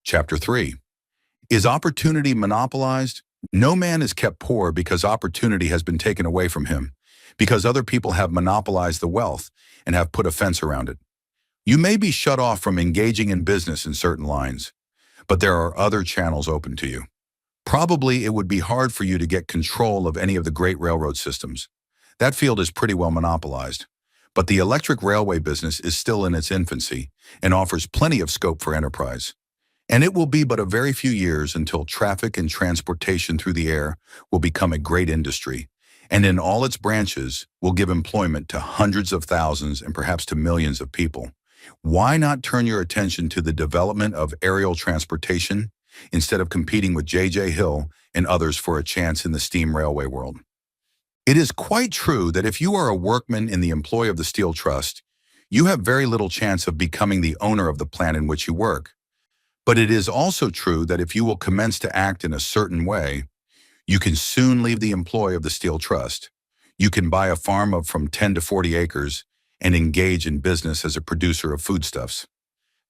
Chapter 3. Is opportunity monopolized? No man is kept poor because opportunity has been taken away from him, because other people have monopolized the wealth and have put a fence around it. You may be shut off from engaging in business in certain lines, but there are other channels open to you. Probably it would be hard for you to get control of any of the great railroad systems. That field is pretty well monopolized. But the electric railway business is still in its infancy and offers plenty of scope for enterprise. And it will be but a very few years until traffic and transportation through the air will become a great industry, and in all its branches will give employment to hundreds of thousands and perhaps to millions of people. Why not turn your attention to the development of aerial transportation instead of competing with J.J. Hill and others for a chance in the steam railway world? It is quite true that if you are a workman in the employ of the Steel Trust, you have very little chance of becoming the owner of the plant in which you work. But it is also true that if you will commence to act in a certain way, you can soon leave the employ of the Steel Trust. You can buy a farm of from 10 to 40 acres and engage in business as a producer of foodstuffs.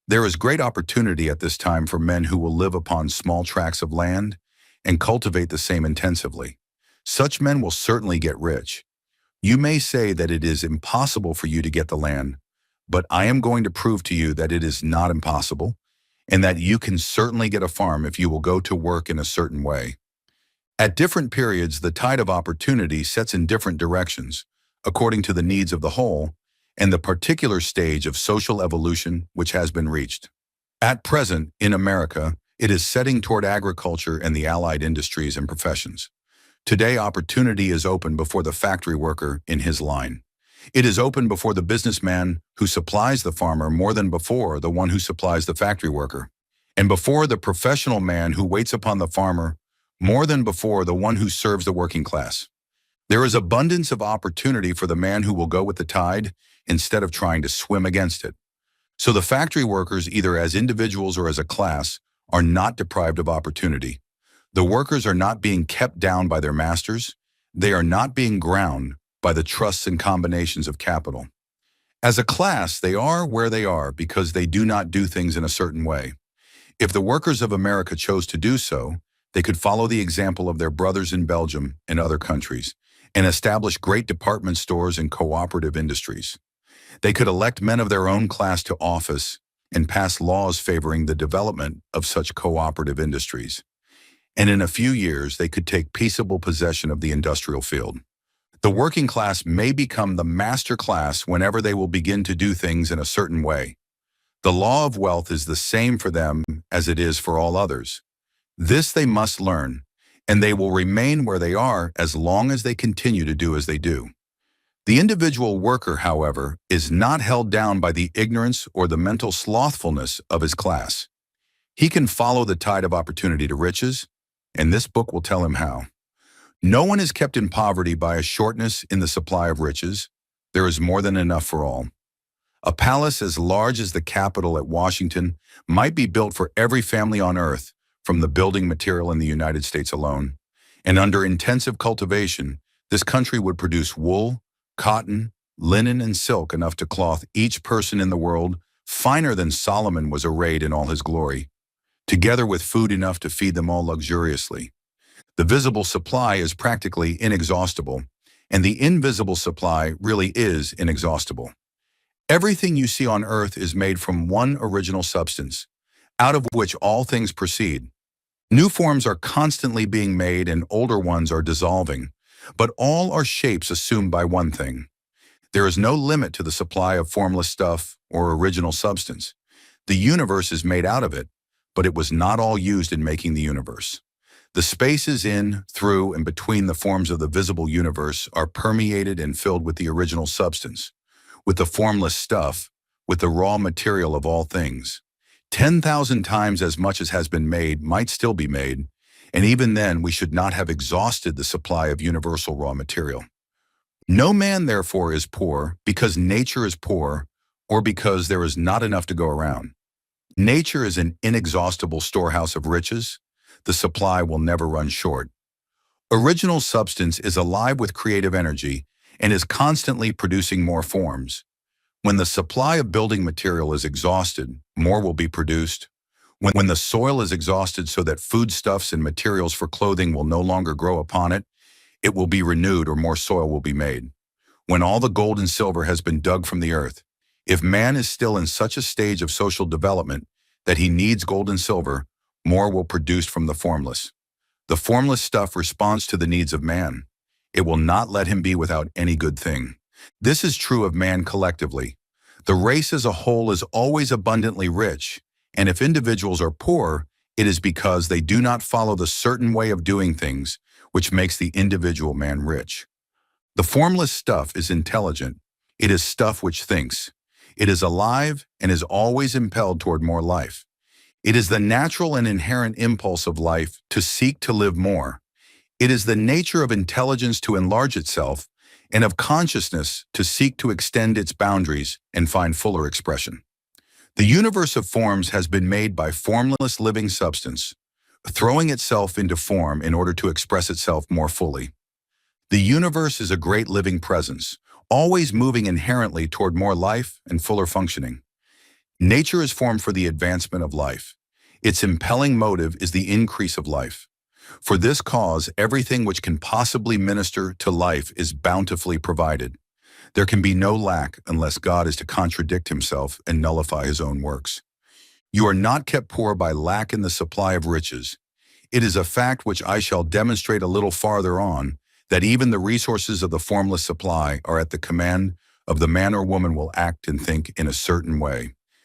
There is great opportunity at this time for men who will live upon small tracts of land and cultivate the same intensively. Such men will certainly get rich. You may say that it is impossible for you to get the land, but I am going to prove to you that it is not impossible, and that you can certainly get a farm if you will go to work in a certain way. At different periods, the tide of opportunity sets in different directions, according to the needs of the whole and the particular stage of social evolution which has been reached. At present, in America, it is setting toward agriculture and the allied industries and professions. Today, opportunity is open before the factory worker in his line. It is open before the businessman who supplies the farmer more than before the one who supplies the factory worker, and before the professional man who waits upon the farmer more than before the one who serves the working class. There is abundance of opportunity for the man who will go with the tide instead of trying to swim against it. So the factory workers, either as individuals or as a class, are not deprived of opportunity. The workers are not being kept down by their masters. They are not being ground by the trusts and combinations of capital. As a class, they are where they are because they do not do things in a certain way. If the workers of America chose to do so, they could follow the example of their brothers in Belgium and other countries and establish great department stores and cooperative industries. They could elect men of their own class to office and pass laws favoring the development of such cooperative industries. And in a few years, they could take peaceable possession of the industrial field. The working class may become the master class whenever they will begin to do things in a certain way. The law of wealth is the same for them as it is for all others. This they must learn, and they will remain where they are as long as they continue to do as they do. The individual worker, however, is not held down by the ignorance or the mental slothfulness of his class. He can follow the tide of opportunity to riches, and this book will tell him how. No one is kept in poverty by a shortness in the supply of riches. There is more than enough for all. A palace as large as the Capitol at Washington might be built for every family on earth from the building material in the United States alone. And under intensive cultivation, this country would produce wool, cotton, linen, and silk enough to clothe each person in the world finer than Solomon was arrayed in all his glory, together with food enough to feed them all luxuriously. The visible supply is practically inexhaustible, and the invisible supply really is inexhaustible. Everything you see on earth is made from one original substance, out of which all things proceed. New forms are constantly being made and older ones are dissolving, but all are shapes assumed by one thing. There is no limit to the supply of formless stuff or original substance. The universe is made out of it, but it was not all used in making the universe. The spaces in, through, and between the forms of the visible universe are permeated and filled with the original substance, with the formless stuff, with the raw material of all things. 10,000 times as much as has been made might still be made, and even then we should not have exhausted the supply of universal raw material. No man, therefore, is poor because nature is poor or because there is not enough to go around. Nature is an inexhaustible storehouse of riches. The supply will never run short. Original substance is alive with creative energy and is constantly producing more forms. When the supply of building material is exhausted, more will be produced. When the soil is exhausted so that foodstuffs and materials for clothing will no longer grow upon it, it will be renewed or more soil will be made. When all the gold and silver has been dug from the earth, if man is still in such a stage of social development that he needs gold and silver, more will produce from the formless. The formless stuff responds to the needs of man. It will not let him be without any good thing. This is true of man collectively. The race as a whole is always abundantly rich, and if individuals are poor, it is because they do not follow the certain way of doing things which makes the individual man rich. The formless stuff is intelligent. It is stuff which thinks. It is alive and is always impelled toward more life. It is the natural and inherent impulse of life to seek to live more. It is the nature of intelligence to enlarge itself and of consciousness to seek to extend its boundaries and find fuller expression. The universe of forms has been made by formless living substance, throwing itself into form in order to express itself more fully. The universe is a great living presence, always moving inherently toward more life and fuller functioning. Nature is formed for the advancement of life. Its impelling motive is the increase of life. For this cause, everything which can possibly minister to life is bountifully provided. There can be no lack unless God is to contradict himself and nullify his own works. You are not kept poor by lack in the supply of riches. It is a fact which I shall demonstrate a little farther on, that even the resources of the formless supply are at the command of the man or woman will act and think in a certain way.